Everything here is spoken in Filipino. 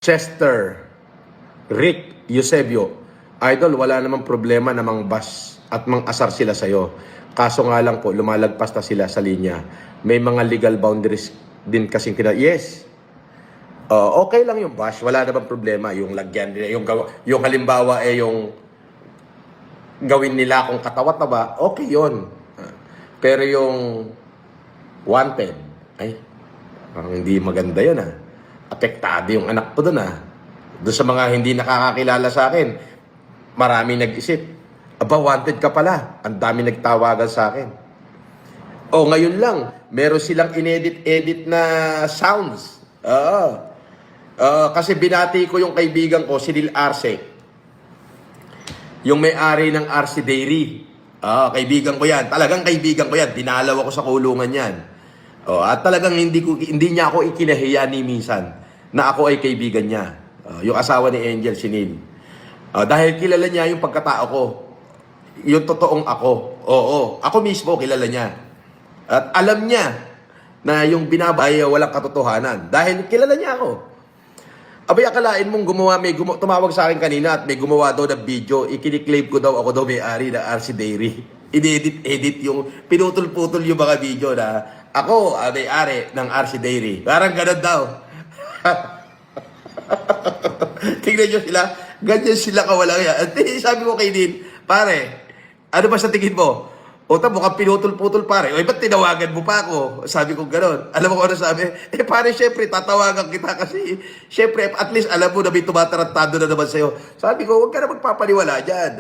Chester, Rick, Eusebio, Idol, wala namang problema na mang-bash at mang-asar sila sa'yo. Kaso nga lang po, lumalagpas na sila sa linya. May mga legal boundaries din kasing Yes. Okay lang yung bash, wala namang problema. Yung lagyan nila, yung halimbawa yung gawin nila kung katawa-tawa, okay yun. Pero yung wanted, parang hindi maganda yun Apektado yung anak ko doon Doon sa mga hindi nakakakilala sa akin, marami nag-isip. Aba, wanted ka pala. Ang dami nagtawagan sa akin. Ngayon lang, meron silang inedit-edit na sounds. Kasi binati ko yung kaibigan ko, si Lil Arce. Yung may-ari ng Arce Dairy. Kaibigan ko yan. Talagang kaibigan ko yan. Dinalaw ako sa kulungan yan. At talagang hindi niya ako ikinahiya ni minsan na ako ay kaibigan niya. Yung asawa ni Angel, si Neil. Dahil kilala niya yung pagkatao ko. Yung totoong ako. Ako mismo kilala niya. At alam niya na yung binabay walang katotohanan. Dahil kilala niya ako. Abay, akalain mong tumawag sa akin kanina at may gumawa daw ng video. Ikiniklaim ko daw ako daw may-ari ng RC Dairy. Inedit yung pinutol-putol yung mga video na ako may-ari ng RC Dairy. Parang ganun daw. Tingnan nyo sila. Ganyan sila kawalang yan. At sabi ko kay Dean, pare, ano ba sa tingin mo? Mukhang pinutol-putol pare. Ba't tinawagan mo pa ako? Sabi ko gano'n. Alam mo kung ano sabi? Pare, syempre, tatawagan kita kasi, syempre, at least alam mo na may tumatarantado na naman sa'yo. Sabi ko, huwag ka na magpapaniwala dyan.